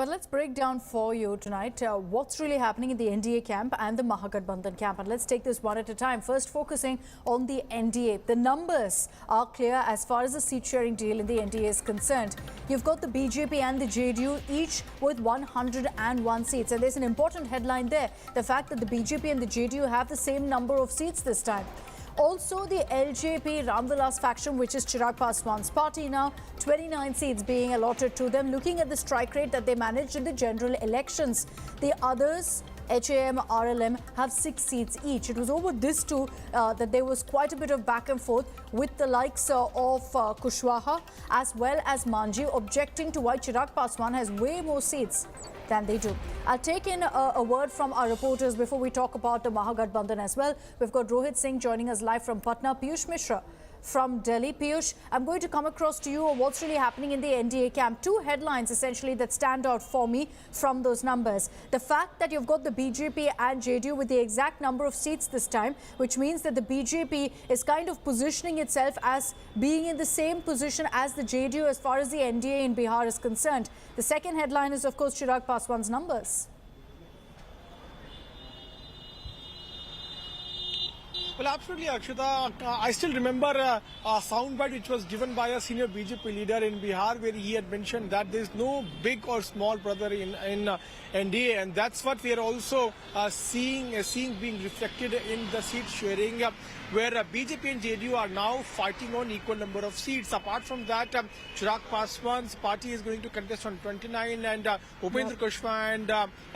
But let's break down for you tonight what's really happening in the NDA camp and the Mahagathbandhan camp. And let's take this one at a time. First, focusing on the NDA. The numbers are clear as far as the seat sharing deal in the NDA is concerned. You've got the BJP and the JDU each with 101 seats. And there's an important headline there. The fact that the BJP and the JDU have the same number of seats this time. Also, the LJP Ramvilas faction, which is Chirag Paswan's party now, 29 seats being allotted to them, looking at the strike rate that they managed in the general elections. The others, HAM, RLM, have 6 seats each. It was over this too that there was quite a bit of back and forth with the likes of Kushwaha as well as Manji objecting to why Chirag Paswan has way more seats than they do. I'll take in a word from our reporters before we talk about the Mahagathbandhan as well. We've got Rohit Singh joining us live from Patna, Piyush Mishra from Delhi. Piyush, I'm going to come across to you on what's really happening in the NDA camp. 2 headlines essentially that stand out for me from those numbers. The fact that you've got the BJP and JDU with the exact number of seats this time, which means that the BJP is kind of positioning itself as being in the same position as the JDU as far as the NDA in Bihar is concerned. The second headline is, of course, Chirag Paswan's numbers. Well, absolutely, Akshita. I still remember a soundbite which was given by a senior BJP leader in Bihar, where he had mentioned that there is no big or small brother in NDA, and that's what we are also seeing being reflected in the seat sharing, where BJP and JDU are now fighting on equal number of seats. Apart from that, Chirag Paswan's party is going to contest on 29, and Upendra Kushwaha and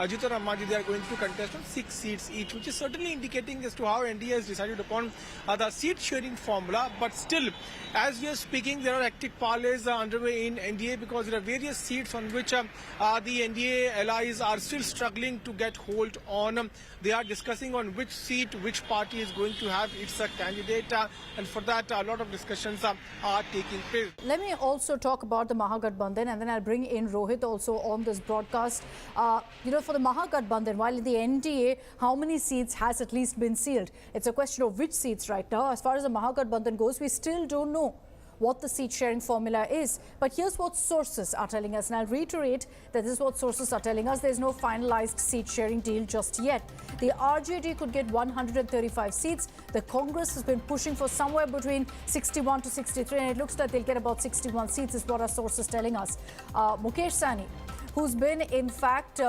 Jitan Ram Manji, they are going to contest on 6 seats each, which is certainly indicating as to how NDA has decided upon the seat sharing formula. But still, as we are speaking, there are active parleys underway in NDA because there are various seats on which the NDA allies are still struggling to get hold on. They are discussing on which seat, which party is going to have its candidate, and for that a lot of discussions are taking place. Let me also talk about the Mahagathbandhan, and then I'll bring in Rohit also on this broadcast. For the Mahagathbandhan, while in the NDA, how many seats has at least been sealed? It's a question of which seats right now. As far as the Mahagathbandhan goes, we still don't know what the seat sharing formula is. But here's what sources are telling us, and I'll reiterate that this is what sources are telling us. There's no finalized seat sharing deal just yet. The RJD could get 135 seats. The Congress has been pushing for somewhere between 61 to 63, and it looks like they'll get about 61 seats is what our sources telling us. Mukesh Sahni, who's been in fact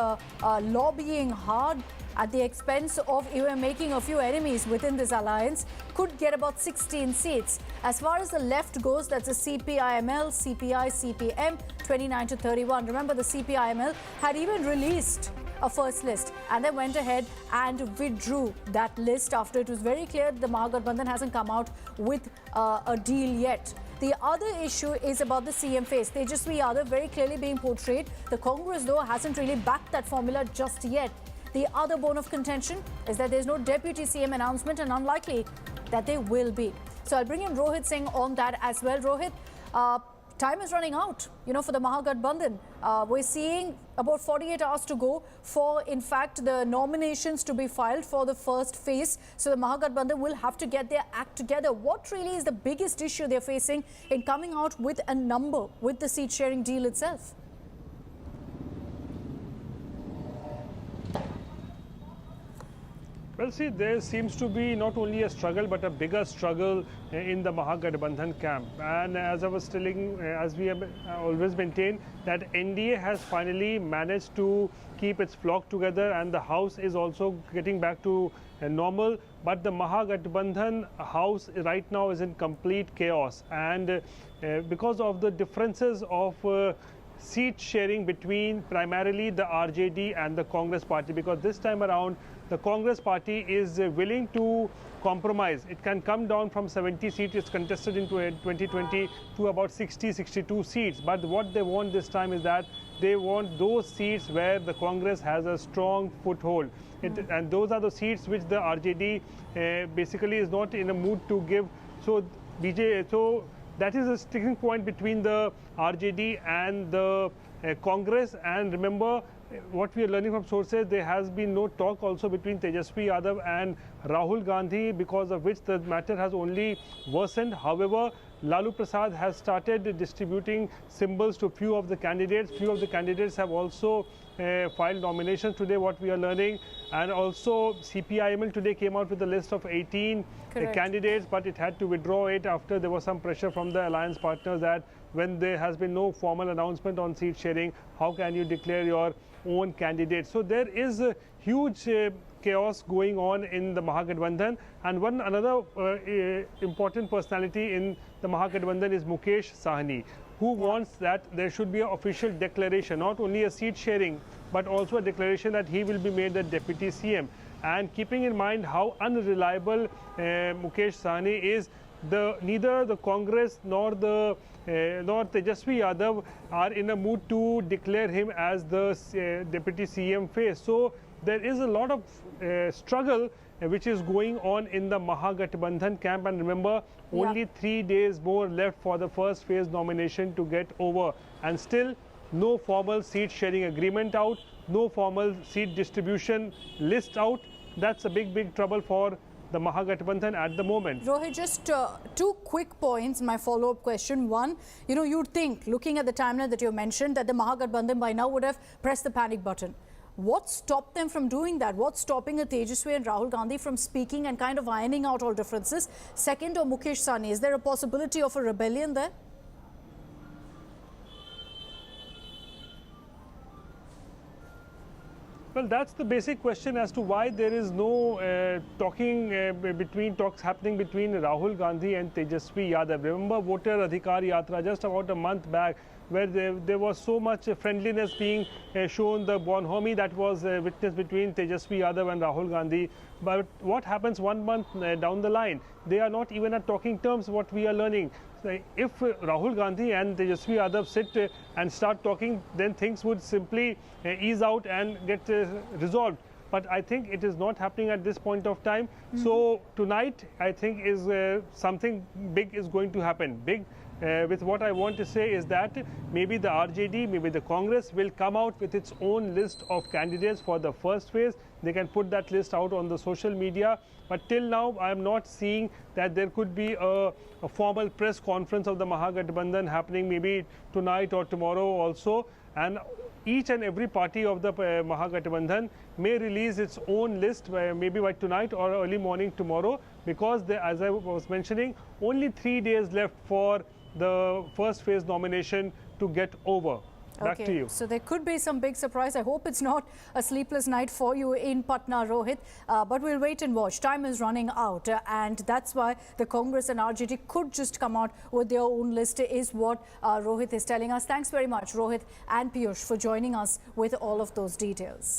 lobbying hard at the expense of even making a few enemies within this alliance, could get about 16 seats. As far as the left goes, that's a CPIML, CPI, CPM, 29 to 31. Remember, the CPIML had even released a first list and then went ahead and withdrew that list after it was very clear that the Mahagathbandhan hasn't come out with a deal yet. The other issue is about the CM face. Tejaswi Yadav very clearly being portrayed. The Congress, though, hasn't really backed that formula just yet. The other bone of contention is that there's no deputy CM announcement, and unlikely that there will be. So I'll bring in Rohit Singh on that as well. Rohit, time is running out, for the Mahagathbandhan. We're seeing about 48 hours to go for, in fact, the nominations to be filed for the first phase. So the Mahagathbandhan will have to get their act together. What really is the biggest issue they're facing in coming out with a number with the seat sharing deal itself? Well, see, there seems to be not only a struggle but a bigger struggle in the Mahagathbandhan camp. And as I was telling, as we have always maintained, that NDA has finally managed to keep its flock together, and the house is also getting back to normal. But the Mahagathbandhan house right now is in complete chaos, and because of the differences of seat sharing between primarily the RJD and the Congress party, because this time around the Congress party is willing to compromise. It can come down from 70 seats it's contested in 2020 to about 60-62 seats. But what they want this time is that they want those seats where the Congress has a strong foothold. And those are the seats which the RJD basically is not in a mood to give. So that is a sticking point between the RJD and the Congress. And remember, what we are learning from sources, there has been no talk also between Tejaswi Yadav and Rahul Gandhi, because of which the matter has only worsened. However, Lalu Prasad has started distributing symbols to few of the candidates. Few of the candidates have also filed nominations today, what we are learning. And also CPIML today came out with a list of 18 candidates, but it had to withdraw it after there was some pressure from the alliance partners that when there has been no formal announcement on seat sharing, how can you declare your own candidate? So there is a huge chaos going on in the Mahagathbandhan. And another important personality in the Mahagathbandhan is Mukesh Sahni, who wants that there should be an official declaration, not only a seat sharing, but also a declaration that he will be made the deputy CM. And keeping in mind how unreliable Mukesh Sahni is, neither the Congress nor Tejaswi Yadav are in a mood to declare him as the deputy CM face. So there is a lot of struggle which is going on in the Mahagathbandhan camp. And remember, only 3 days more left for the first phase nomination to get over. And still no formal seat sharing agreement out, no formal seat distribution list out. That's a big trouble for the Mahagathbandhan at the moment. Rohit, just 2 quick points. My follow-up question. One, you'd think, looking at the timeline that you mentioned, that the Mahagathbandhan by now would have pressed the panic button. What stopped them from doing that? What's stopping Tejaswi and Rahul Gandhi from speaking and kind of ironing out all differences? Second, or Mukesh Sahni, is there a possibility of a rebellion there? Well, that's the basic question as to why there is no talks happening between Rahul Gandhi and Tejaswi Yadav. Remember Voter Adhikar Yatra just about a month back, where there was so much friendliness being shown, the bonhomie that was witnessed between Tejaswi Yadav and Rahul Gandhi. But what happens 1 month down the line? They are not even at talking terms, what we are learning. So if Rahul Gandhi and Tejaswi Yadav sit and start talking, then things would simply ease out and get resolved. But I think it is not happening at this point of time. So tonight, I think is something big is going to happen. With what I want to say is that maybe the RJD, maybe the Congress will come out with its own list of candidates for the first phase. They can put that list out on the social media. But till now, I am not seeing that there could be a formal press conference of the Mahagathbandhan happening maybe tonight or tomorrow also. And each and every party of the Mahagathbandhan may release its own list maybe by tonight or early morning tomorrow, because as I was mentioning, only 3 days left for the first phase nomination to get over. Back to you. So there could be some big surprise. I hope it's not a sleepless night for you in Patna, Rohit. But we'll wait and watch. Time is running out. And that's why the Congress and RJD could just come out with their own list, is what Rohit is telling us. Thanks very much, Rohit and Piyush, for joining us with all of those details.